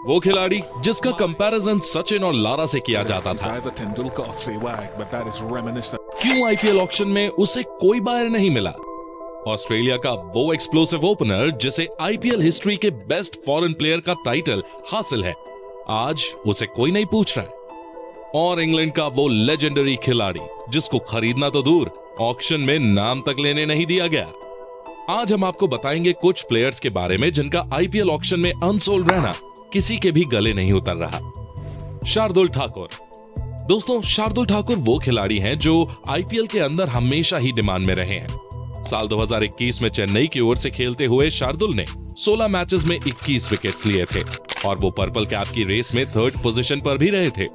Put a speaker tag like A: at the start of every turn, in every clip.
A: वो खिलाड़ी जिसका कंपैरिजन सचिन और लारा से किया जाता था। क्यों आईपीएल ऑक्शन में उसे कोई बायर नहीं मिला? ऑस्ट्रेलिया का वो एक्सप्लोसिव ओपनर जिसे आईपीएल हिस्ट्री के बेस्ट फॉरेन प्लेयर का टाइटल हासिल है, आज उसे कोई नहीं पूछ रहा है। और इंग्लैंड का वो लेजेंडरी खिलाड़ी जिसको खरीदना तो दूर, ऑक्शन में नाम तक लेने नहीं दिया गया। आज हम आपको बताएंगे कुछ प्लेयर्स के बारे में जिनका आईपीएल ऑक्शन में अनसोल्ड रहना किसी के भी गले नहीं उतर रहा। शार्दुल ठाकुर। दोस्तों, शार्दुल ठाकुर वो खिलाड़ी हैं जो आईपीएल के अंदर हमेशा ही डिमांड में रहे हैं। साल 2021 में चेन्नई की ओर से खेलते हुए शार्दुल ने 16 मैचेस में 21 विकेट्स लिए थे और वो पर्पल कैप की रेस में 3rd पोजीशन पर भी रहे थे।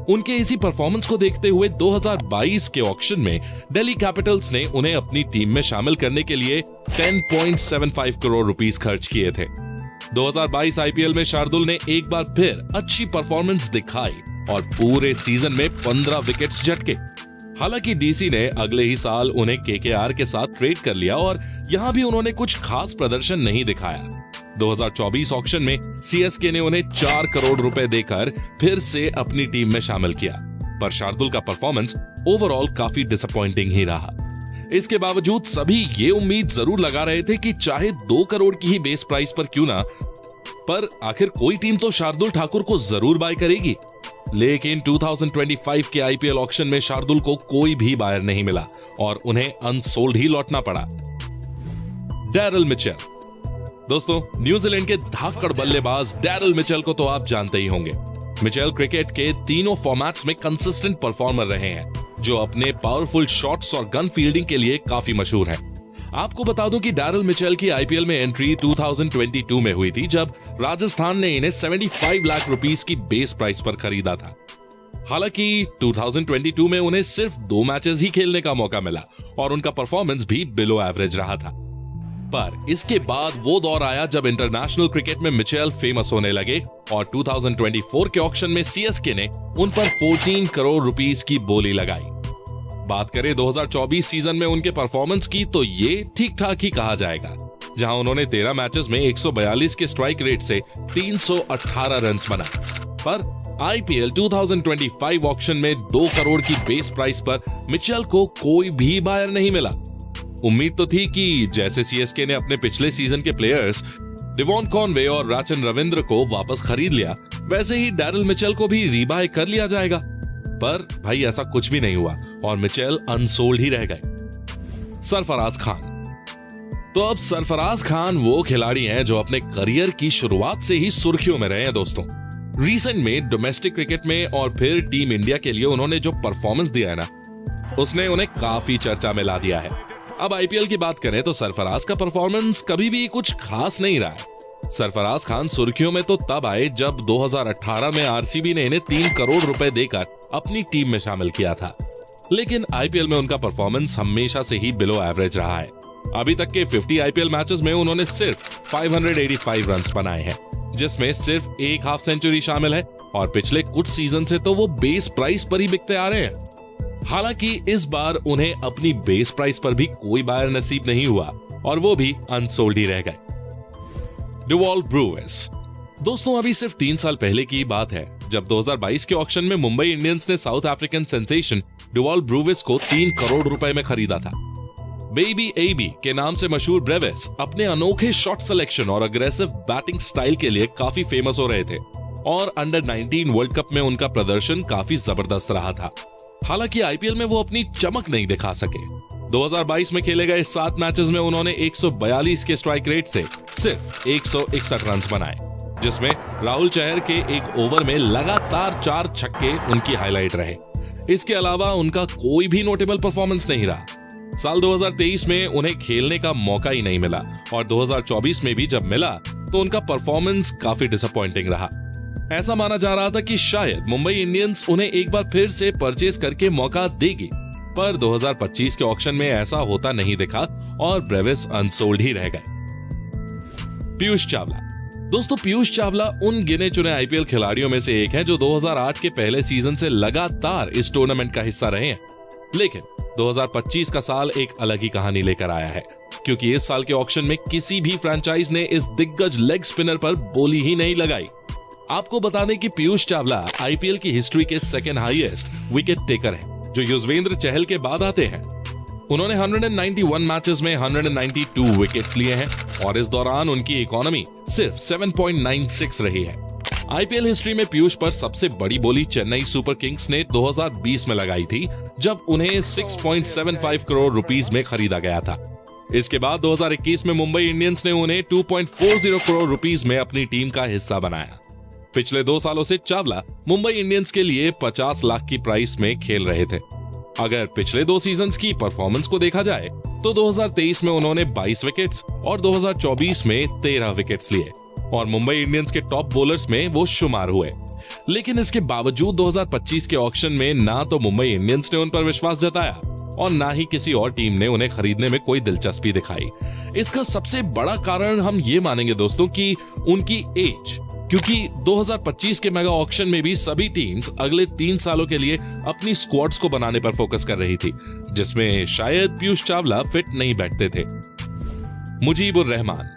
A: उनके इसी परफॉर्मेंस को देखते हुए 2022 के ऑक्शन में दिल्ली कैपिटल्स ने उन्हें अपनी टीम में शामिल करने के लिए 10.75 करोड़ रुपीस खर्च किए थे। 2022 आईपीएल में शार्दुल ने एक बार फिर अच्छी परफॉर्मेंस दिखाई और पूरे सीजन में 15 विकेट्स झटके। हालांकि डीसी ने अगले ही साल उन्हें केकेआर के साथ ट्रेड कर लिया और यहां भी उन्होंने कुछ खास प्रदर्शन नहीं दिखाया। 2024 ऑक्शन में सीएसके ने उन्हें 4 करोड़ रुपए देकर फिर से अपनी टीम में शामिल किया, पर शार्दुल का परफॉर्मेंस ओवरऑल काफी डिसअपॉइंटिंग ही रहा। इसके बावजूद सभी ये उम्मीद जरूर लगा रहे थे कि चाहे 2 करोड़ की ही बेस प्राइस पर क्यों ना, पर आखिर कोई टीम तो शार्दुल ठाकुर को जरूर बाय करेगी। लेकिन 2025 के आईपीएल ऑक्शन में शार्दुल को कोई भी बायर नहीं मिला और उन्हें अनसोल्ड ही लौटना पड़ा। Daryl Mitchell. दोस्तों, न्यूजीलैंड के धाकड़ बल्लेबाज डैरिल मिचेल को तो आप जानते ही होंगे। मिचेल क्रिकेट के तीनों फॉर्मेट्स में कंसिस्टेंट परफॉर्मर रहे हैं, जो अपने पावरफुल शॉट्स और गन फील्डिंग के लिए काफी मशहूर हैं। आपको बता दूं कि डैरिल मिचेल की आईपीएल में एंट्री 2022 में हुई थी, जब राजस्थान ने इन्हें 75 लाख रुपीस की बेस प्राइस पर खरीदा था। हालांकि 2022 में उन्हें सिर्फ 2 मैचेस ही खेलने का मौका मिला और उनका परफॉर्मेंस भी बिलो एवरेज रहा था। पर इसके बाद वो दौर आया जब इंटरनेशनल क्रिकेट में मिचेल फेमस होने लगे और 2024 के ऑक्शन में सीएसके ने उन पर 14 करोड़ रुपीस की बोली लगाई। बात करें 2024 सीजन में उनके परफॉर्मेंस की, तो ये ठीक ठाक ही कहा जाएगा, जहां उन्होंने 13 मैचेस में 142 के स्ट्राइक रेट से 318 रन बनाए। पर आईपीएल 2025 ऑक्शन में 2 करोड़ की बेस प्राइस पर मिचेल को कोई भी बायर नहीं मिला। उम्मीद तो थी कि जैसे सीएसके ने अपने पिछले सीजन के प्लेयर्स डिवॉन कॉनवे और राचन रविंद्र को वापस खरीद लिया, वैसे ही डैरिल मिचेल को भी रीबाय कर लिया जाएगा। पर भाई ऐसा कुछ भी नहीं हुआ और मिचेल अनसोल्ड ही रह गए। सरफराज खान। तो अब सरफराज खान वो खिलाड़ी हैं जो अपने करियर की शुरुआत से ही सुर्खियों में रहे हैं। दोस्तों, रिसेंट में डोमेस्टिक क्रिकेट में और फिर टीम इंडिया के लिए उन्होंने जो परफॉर्मेंस दिया है ना, उसने उन्हें काफी चर्चा में ला दिया है। अब आईपीएल की बात करें तो सरफराज का परफॉर्मेंस कभी भी कुछ खास नहीं रहा है। सरफराज खान सुर्खियों में तो तब आए जब 2018 में आरसीबी ने इन्हें 3 करोड़ रुपए देकर अपनी टीम में शामिल किया था, लेकिन आईपीएल में उनका परफॉर्मेंस हमेशा से ही बिलो एवरेज रहा है। अभी तक के 50 आईपीएल मैचेस में उन्होंने सिर्फ 585 रन बनाए हैं, जिसमें सिर्फ एक हाफ सेंचुरी शामिल है और पिछले कुछ सीजन से तो वो बेस प्राइस पर ही बिकते आ रहे हैं। हालांकि इस बार उन्हें अपनी बेस प्राइस पर भी कोई बायर नसीब नहीं हुआ और वो भी अनसोल्ड ही रह गए। डिवॉल ब्रूवेस। दोस्तों, अभी सिर्फ 3 साल पहले की बात है जब 2022 के ऑक्शन में मुंबई इंडियंस ने साउथ अफ्रीकन सेंसेशन डिवॉल ब्रूवेस को 3 करोड़ रुपए में खरीदा था। बेबी एबी के नाम से मशहूर ब्रेवेस अपने अनोखे शॉट सिलेक्शन और अग्रेसिव बैटिंग स्टाइल के लिए काफी फेमस हो रहे थे और अंडर 19 वर्ल्ड कप में उनका प्रदर्शन काफी जबरदस्त रहा था। हालांकि आईपीएल में वो अपनी चमक नहीं दिखा सके। 2022 में खेले गए 7 मैचेस में उन्होंने 142 के स्ट्राइक रेट से सिर्फ 161 रन बनाए, जिसमें राहुल चहर के एक ओवर में लगातार 4 छक्के उनकी हाईलाइट रहे। इसके अलावा उनका कोई भी नोटेबल परफॉर्मेंस नहीं रहा। साल 2023 में उन्हें खेलने का मौका ही नहीं मिला और 2024 में भी जब मिला तो उनका परफॉर्मेंस काफी डिसअपॉइंटिंग रहा। ऐसा माना जा रहा था कि शायद मुंबई इंडियंस उन्हें एक बार फिर से परचेज करके मौका देगी, पर 2025 के ऑक्शन में ऐसा होता नहीं दिखा और ब्रेविस अनसोल्ड ही रह गए। पीयूष चावला। दोस्तों, पीयूष चावला उन गिने चुने आईपीएल खिलाड़ियों में से एक है जो 2008 के पहले सीजन से लगातार इस टूर्नामेंट का हिस्सा रहे हैं। लेकिन 2025 का साल एक अलग ही कहानी लेकर आया है, क्योंकि इस साल के ऑक्शन में किसी भी फ्रेंचाइज ने इस दिग्गज लेग स्पिनर पर बोली ही नहीं लगाई। आपको बता दें कि पीयूष चावला आईपीएल की हिस्ट्री के सेकेंड हाईएस्ट विकेट टेकर हैं, जो युजवेंद्र चहल के बाद आते हैं। उन्होंने 191 मैचेस में 192 विकेट्स लिए हैं और इस दौरान उनकी इकोनॉमी सिर्फ 7.96 रही है। आईपीएल हिस्ट्री में पीयूष पर सबसे बड़ी बोली चेन्नई सुपर किंग्स ने 2020 में लगाई थी, जब उन्हें 6.75 करोड़ रुपीस में खरीदा गया था। इसके बाद 2021 में मुंबई इंडियंस ने उन्हें 2.40 करोड़ रुपीस में अपनी टीम का हिस्सा बनाया। पिछले 2 सालों से चावला मुंबई इंडियंस के लिए 50 लाख की प्राइस में खेल रहे थे। अगर पिछले 2 सीजन्स की परफॉर्मेंस को देखा जाए तो 2023 में उन्होंने 22 विकेट्स और 2024 में 13 विकेट्स लिए और मुंबई इंडियंस के टॉप बॉलर्स में वो शुमार हुए। लेकिन इसके बावजूद 2025 के ऑक्शन में ना तो मुंबई इंडियंस ने उन पर विश्वास जताया और ना ही किसी और टीम ने उन्हें खरीदने में कोई दिलचस्पी दिखाई। इसका सबसे बड़ा कारण हम ये मानेंगे दोस्तों कि उनकी एज, क्योंकि 2025 के मेगा ऑक्शन में भी सभी टीम्स अगले 3 सालों के लिए अपनी स्क्वाड्स को बनाने पर फोकस कर रही थी, जिसमें शायद पीयूष चावला फिट नहीं बैठते थे। मुजीबुर रहमान।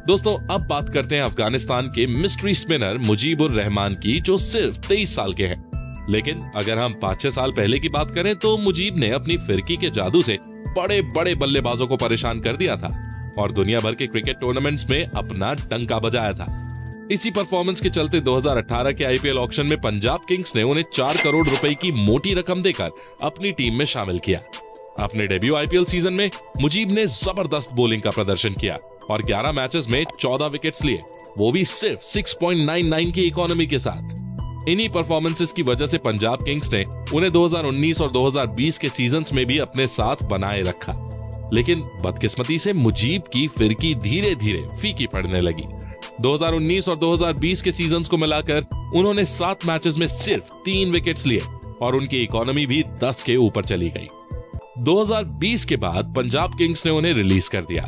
A: दोस्तों अब बात करते हैं अफगानिस्तान के मिस्ट्री स्पिनर मुजीबुर रहमान की, जो सिर्फ 23 साल के हैं। लेकिन अगर हम 5-6 साल पहले की बात करें तो मुजीब ने अपनी फिरकी के जादू से बड़े बड़े बल्लेबाजों को परेशान कर दिया था और दुनिया भर के क्रिकेट टूर्नामेंट्स में अपना डंका बजाया था। इसी परफॉर्मेंस के चलते 2018 के आईपीएल ऑक्शन में पंजाब किंग्स ने उन्हें 4 करोड़ रुपए की मोटी रकम देकर अपनी टीम में शामिल किया। अपने डेब्यू आईपीएल सीजन में मुजीब ने जबरदस्त बॉलिंग का प्रदर्शन किया और 11 मैचेस में 14 विकेट्स लिए, वो भी सिर्फ 6.99 की इकोनॉमी के साथ। इन्हीं परफॉर्मेंसेस की वजह से पंजाब किंग्स ने उन्हें 2019 और 2020 के सीजन्स में भी अपने साथ बनाए रखा। लेकिन बदकिस्मती से मुजीब की फिरकी धीरे धीरे फीकी पड़ने लगी। 2019 और 2020 के सीजन्स को मिलाकर उन्होंने 7 मैचेस में सिर्फ 3 विकेट्स लिए और उनकी इकोनॉमी भी 10 के ऊपर चली गई। 2020 के बाद पंजाब किंग्स ने उन्हें रिलीज कर दिया।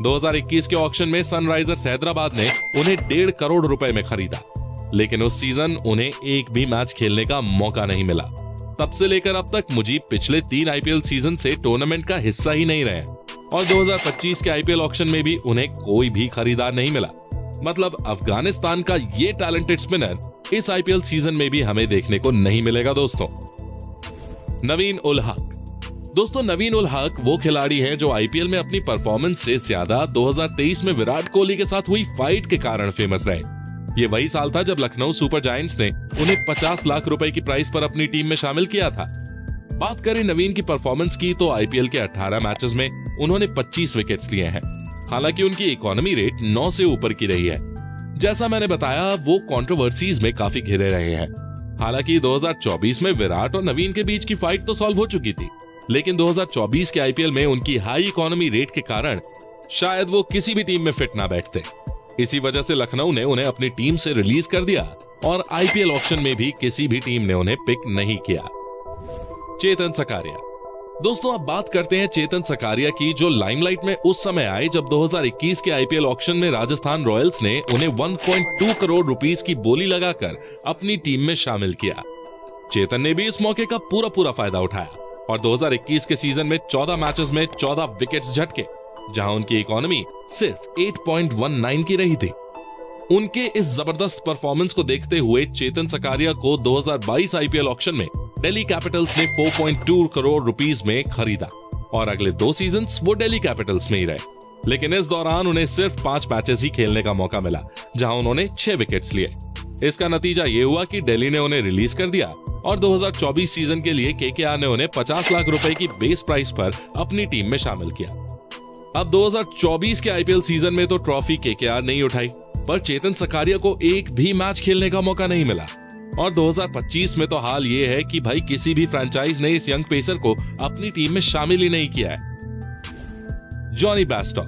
A: 2021 के ऑक्शन में सनराइजर्स हैदराबाद ने उन्हें 1.5 करोड़ रुपए में खरीदा, लेकिन उस सीजन उन्हें एक भी मैच खेलने का मौका नहीं मिला। तब से लेकर अब तक मुजीब पिछले 3 आईपीएल सीजन से टूर्नामेंट का हिस्सा ही नहीं रहे और 2025 के आईपीएल ऑक्शन में भी उन्हें कोई भी खरीदार नहीं मिला। मतलब अफगानिस्तान का ये टैलेंटेड स्पिनर इस आईपीएल सीजन में भी हमें देखने को नहीं मिलेगा दोस्तों। नवीन उल हक। दोस्तों नवीन उल हक वो खिलाड़ी हैं जो आईपीएल में अपनी परफॉर्मेंस से ज्यादा 2023 में विराट कोहली के साथ हुई फाइट के कारण फेमस रहे। ये वही साल था जब लखनऊ सुपर जायंट्स ने उन्हें 50 लाख रुपए की प्राइस पर अपनी टीम में शामिल किया था। बात करें नवीन की परफॉर्मेंस की तो आईपीएल के 18 मैचेस में उन्होंने 25 विकेट्स लिए हैं। हालांकि उनकी इकोनॉमी रेट 9 से ऊपर की रही है। जैसा मैंने बताया वो कंट्रोवर्सीज में काफी घिरे रहे हैं। हालांकि 2024 में विराट और नवीन के बीच की फाइट तो सॉल्व हो चुकी थी, लेकिन 2024 के आईपीएल में उनकी हाई इकोनॉमी रेट के कारण शायद वो किसी भी टीम में फिट ना बैठते। इसी वजह से लखनऊ ने उन्हें अपनी टीम से रिलीज कर दिया और आईपीएल ऑक्शन में भी किसी भी टीम ने उन्हें पिक नहीं किया। चेतन सकारिया। दोस्तों अब बात करते हैं चेतन सकारिया की, जो लाइमलाइट में उस समय आए जब 2021 के आईपीएल ऑक्शन में राजस्थान रॉयल्स ने उन्हें 1.2 करोड़ रुपीस की बोली लगाकर अपनी टीम में शामिल किया। चेतन ने भी इस मौके का पूरा फायदा उठाया और 2021 के सीजन में 14 मैचेस में 14 विकेट्स झटके, जहां उनकी इकोनॉमी सिर्फ 8.19 की रही थी। उनके इस जबरदस्त परफॉर्मेंस को देखते हुए चेतन सकारिया को 2022 आईपीएल ऑक्शन में दिल्ली कैपिटल्स ने 4.2 करोड़ रुपीस में खरीदा और अगले 2 सीजन्स वो दिल्ली कैपिटल्स में ही रहे। लेकिन इस दौरान उन्हें सिर्फ 5 मैचेस ही खेलने का मौका मिला, जहां उन्होंने 6 विकेट्स लिए। इसका नतीजा ये हुआ कि दिल्ली ने उन्हें रिलीज कर दिया और 2024 सीजन के लिए केकेआर ने उन्हें 50 लाख रुपए की बेस प्राइस पर अपनी टीम में शामिल किया। अब 2024 के आईपीएल सीजन में तो ट्रॉफी केकेआर नहीं उठाई, पर चेतन सकारिया को एक भी मैच खेलने का मौका नहीं मिला। और 2025 में तो हाल ये है कि भाई किसी भी फ्रेंचाइज ने इस यंग पेसर को अपनी टीम में शामिल ही नहीं किया है। Jonny Bairstow.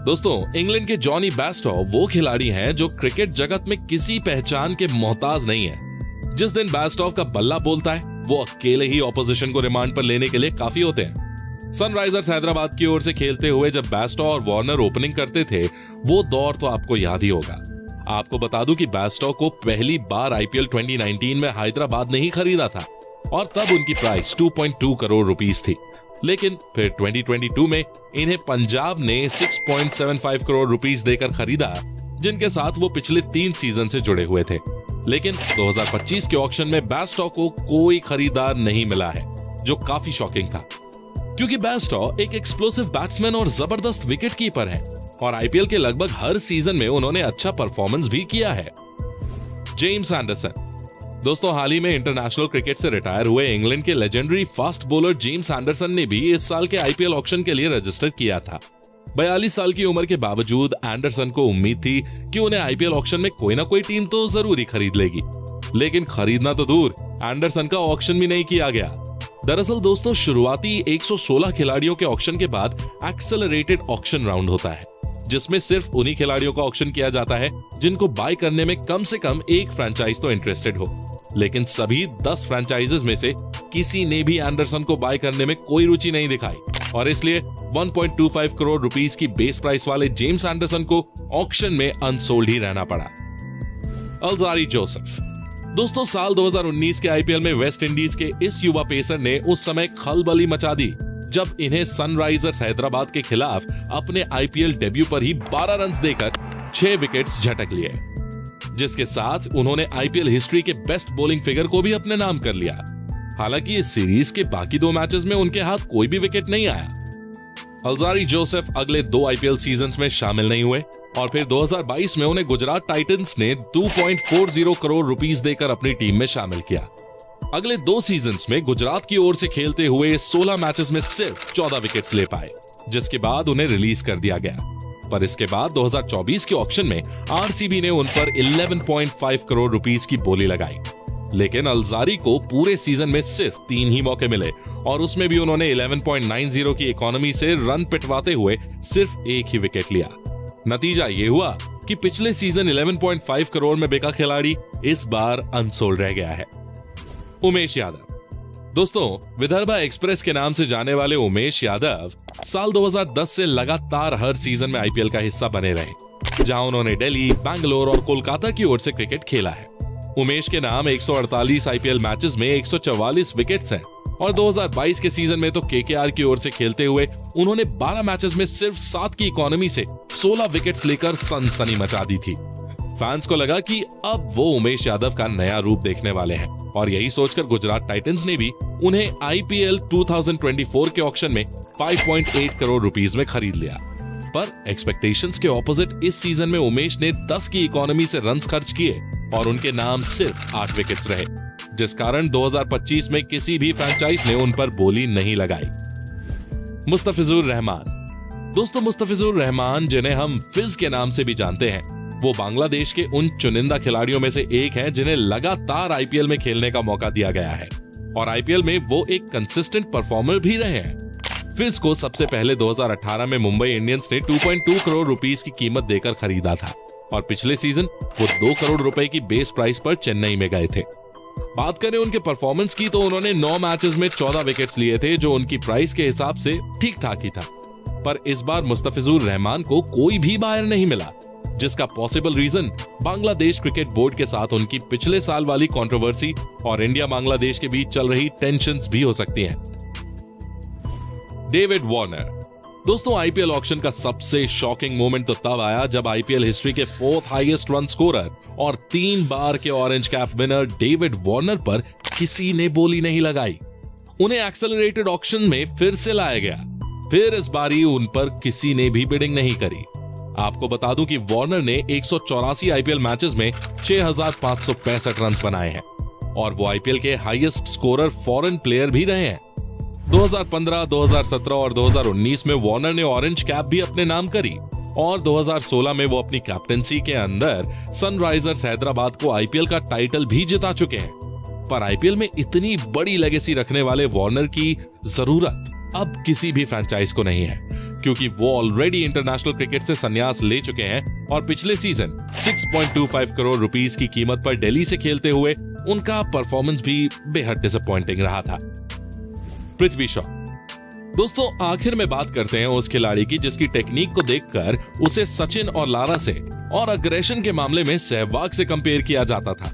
A: दोस्तों इंग्लैंड के जॉनी बेस्टो वो खिलाड़ी हैं जो क्रिकेट जगत में किसी पहचान के मोहताज नहीं है। जिस दिन बेस्टो का बल्ला बोलता है वो अकेले ही ऑपोजिशन को रिमांड पर लेने के लिए काफी होते हैं। सनराइजर्स हैदराबाद की ओर से खेलते हुए जब बेस्टो और वार्नर ओपनिंग करते थे वो दौर तो आपको याद ही होगा। आपको बता दूं कि बेस्टो को पहली बार आईपीएल 2019 में हैदराबाद ने ही खरीदा था और तब उनकी प्राइस 2.2 करोड़ रुपीस थी। लेकिन फिर 2022 में इन्हें पंजाब ने 6.75 करोड़ रुपीस देकर खरीदा, जिनके साथ वो पिछले 3 सीजन से जुड़े हुए थे। लेकिन 2025 के ऑक्शन में बैस्टॉ को कोई खरीदार नहीं मिला है, जो काफी शॉकिंग था, क्योंकि बैस्टॉ एक एक्सप्लोसिव बैट्समैन और जबरदस्त विकेट कीपर है और आईपीएल के लगभग हर सीजन में उन्होंने अच्छा परफॉर्मेंस भी किया है। James Anderson. दोस्तों, हाल ही में इंटरनेशनल क्रिकेट से रिटायर हुए इंग्लैंड के legendary fast bowler James Anderson ने भी इस साल के आईपीएल ऑक्शन के लिए रजिस्टर किया था। 42 साल की उम्र के बावजूद एंडरसन को उम्मीद थी कि उन्हें आईपीएल ऑक्शन में कोई ना कोई टीम तो जरूर ही खरीद लेगी, लेकिन खरीदना तो दूर, एंडरसन का ऑक्शन भी नहीं किया गया। दरअसल दोस्तों, शुरुआती 116 खिलाड़ियों के ऑक्शन के बाद एक्सेलरेटेड ऑक्शन राउंड होता है, जिसमें सिर्फ उन्हीं खिलाड़ियों का ऑक्शन किया जाता है जिनको बाय करने में कम से कम एक फ्रेंचाइज तो इंटरेस्टेड हो। लेकिन सभी 10 फ्रेंचाइजेस में से किसी ने भी एंडरसन को बाय करने में कोई रुचि नहीं दिखाई और इसलिए 1.25 करोड़ रुपीस की बेस प्राइस वाले जेम्स एंडरसन को ऑक्शन में अनसोल्ड ही रहना पड़ा। Alzarri Joseph. दोस्तों, साल 2019 के आईपीएल में वेस्ट इंडीज के इस युवा पेसर ने उस समय खलबली मचा दी जब इन्हें सनराइजर्स हैदराबाद के खिलाफ अपने आईपीएल डेब्यू पर ही 12 रन्स देकर 6 विकेट्स झटक लिए, जिसके साथ उन्होंने आईपीएल हिस्ट्री के बेस्ट बॉलिंग फिगर को भी अपने नाम कर लिया। हालांकि इस सीरीज के बाकी 2 मैचेस में उनके हाथ कोई भी विकेट नहीं आया। अल्जारी जोसेफ अगले 2 आईपीएल सीजन्स में शामिल नहीं हुए और फिर 2022 में उन्हें गुजरात टाइटंस ने 2.40 करोड़ रुपीस देकर अपनी टीम में शामिल किया। अगले 2 सीजन्स में गुजरात की ओर से खेलते हुए 16 मैचेस में सिर्फ 14 विकेट्स ले पाए, जिसके बाद उन्हें रिलीज कर दिया गया। पर इसके बाद 2024 के ऑक्शन में आरसीबी ने उन पर 11.5 करोड़ रुपीस की बोली लगाई, लेकिन अल्जारी को पूरे सीजन में सिर्फ 3 ही मौके मिले और उसमें भी उन्होंने 11.90 की इकोनॉमी से रन पिटवाते हुए सिर्फ 1 ही विकेट लिया। नतीजा ये हुआ कि पिछले सीजन 11.5 करोड़ में बिका खिलाड़ी इस बार अनसोल्ड रह गया है। उमेश यादव। दोस्तों, विदर्भा एक्सप्रेस के नाम से जाने वाले उमेश यादव साल 2010 से लगातार हर सीजन में आईपीएल का हिस्सा बने रहे, जहां उन्होंने दिल्ली, बैंगलोर और कोलकाता की ओर से क्रिकेट खेला है। उमेश के नाम 148 आईपीएल मैचेस में 144 विकेट्स हैं और 2022 के सीजन में तो केकेआर की ओर से खेलते हुए उन्होंने 12 मैचेस में सिर्फ 7 की इकोनॉमी से 16 विकेट्स लेकर सनसनी मचा दी थी। फैंस को लगा कि अब वो उमेश यादव का नया रूप देखने वाले हैं और यही सोचकर गुजरात टाइटंस ने भी उन्हें आईपीएल 2024 के ऑक्शन में 5.8 करोड़ रुपीस में खरीद लिया। पर एक्सपेक्टेशंस के ऑपोजिट इस सीजन में उमेश ने 10 की इकोनॉमी से रन्स खर्च किए और उनके नाम सिर्फ 8 विकेट्स रहे, जिस कारण 2025 में किसी भी फ्रेंचाइज ने उन पर बोली नहीं लगाई। मुस्तफिजुर रहमान। दोस्तों, मुस्तफिजुर रहमान, जिन्हें हम फिज के नाम से भी जानते हैं, वो बांग्लादेश के उन चुनिंदा खिलाड़ियों में से एक हैं जिन्हें लगातार आईपीएल में खेलने का मौका दिया गया है और आईपीएल में वो एक कंसिस्टेंट परफॉर्मर भी रहे हैं। फिज को सबसे पहले 2018 में मुंबई इंडियंस ने 2.2 करोड़ रुपीस की कीमत देकर खरीदा था और पिछले सीजन वो 2 करोड़ रुपए की बेस प्राइस पर चेन्नई में गए थे। बात करें उनके परफॉर्मेंस की तो उन्होंने 9 मैचेस में 14 विकेट्स लिए थे, जो उनकी प्राइस के हिसाब से ठीक ठाक ही था। पर इस बार मुस्तफिजुर रहमान को कोई भी बायर नहीं मिला, जिसका possible reason Bangladesh cricket board के साथ उनकी पिछले साल वाली कंट्रोवर्सी और इंडिया बांग्लादेश के बीच चल रही टेंशंस भी हो सकती हैं। David Warner. दोस्तों, आईपीएल ऑक्शन का सबसे शॉकिंग मोमेंट तो तब आया जब आईपीएल हिस्ट्री के 4th हाईएस्ट रन स्कोरर और 3 बार के orange cap winner David Warner पर किसी ने बोली नहीं लगाई। उन्हें एक्सेलरेटेड ऑक्शन में फिर से लाया गया, फिर इस बारी उन पर किसी ने भी बिडिंग नहीं करी। आपको बता दूं कि वार्नर ने 184 आईपीएल मैचेस में 6565 रन बनाए हैं और वो आईपीएल के हाईएस्ट स्कोरर फॉरेन प्लेयर भी रहे हैं। 2015, 2017 और 2019 में वार्नर ने ऑरेंज कैप भी अपने नाम करी और 2016 में वो अपनी कैप्टेंसी के अंदर सनराइजर्स हैदराबाद को आईपीएल का टाइटल भी जिता चुके हैं। पर आईपीएल में इतनी बड़ी लेगेसी रखने वाले वार्नर की जरूरत अब किसी भी फ्रेंचाइज को नहीं है, क्योंकि वो ऑलरेडी इंटरनेशनल क्रिकेट से संन्यास ले चुके हैं और पिछले सीजन 6.25 करोड़ रुपीस की कीमत पर दिल्ली से खेलते हुए उनका परफॉर्मेंस भी बेहद डिसअपॉइंटिंग रहा था। पृथ्वी शॉ। दोस्तों, आखिर में बात करते हैं उस खिलाड़ी की जिसकी टेक्निक को देखकर उसे सचिन और लारा से और अग्रेशन के मामले में सहवाग से कंपेयर किया जाता था।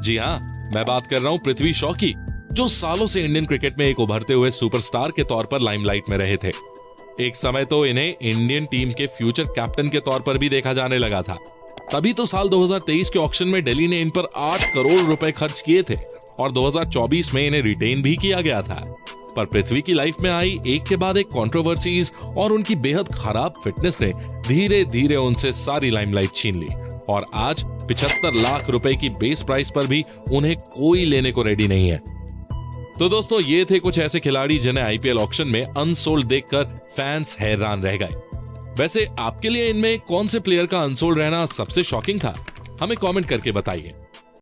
A: जी हां, मैं बात कर रहा हूं पृथ्वी शॉ की, जो सालों से इंडियन क्रिकेट में एक उभरते हुए सुपरस्टार के तौर पर लाइमलाइट में रहे थे। एक समय तो इन्हें इंडियन टीम के फ्यूचर कैप्टन के तौर पर भी देखा जाने लगा था। तभी तो साल 2023 के ऑक्शन में दिल्ली ने इन पर 8 करोड़ रुपए खर्च किए थे और 2024 में इन्हें रिटेन भी किया गया था। पर पृथ्वी की लाइफ में आई एक के बाद एक कंट्रोवर्सीज और उनकी बेहद खराब फिटनेस ने धीरे धीरे उनसे सारी लाइमलाइट छीन ली और आज 75 लाख रुपए की बेस प्राइस पर भी उन्हें कोई लेने को रेडी नहीं है। तो दोस्तों, ये थे कुछ ऐसे खिलाड़ी जिन्हें आईपीएल ऑक्शन में अनसोल्ड देखकर फैंस हैरान रह गए। वैसे आपके लिए इनमें कौन से प्लेयर का अनसोल्ड रहना सबसे शॉकिंग था? हमें कमेंट करके बताइए।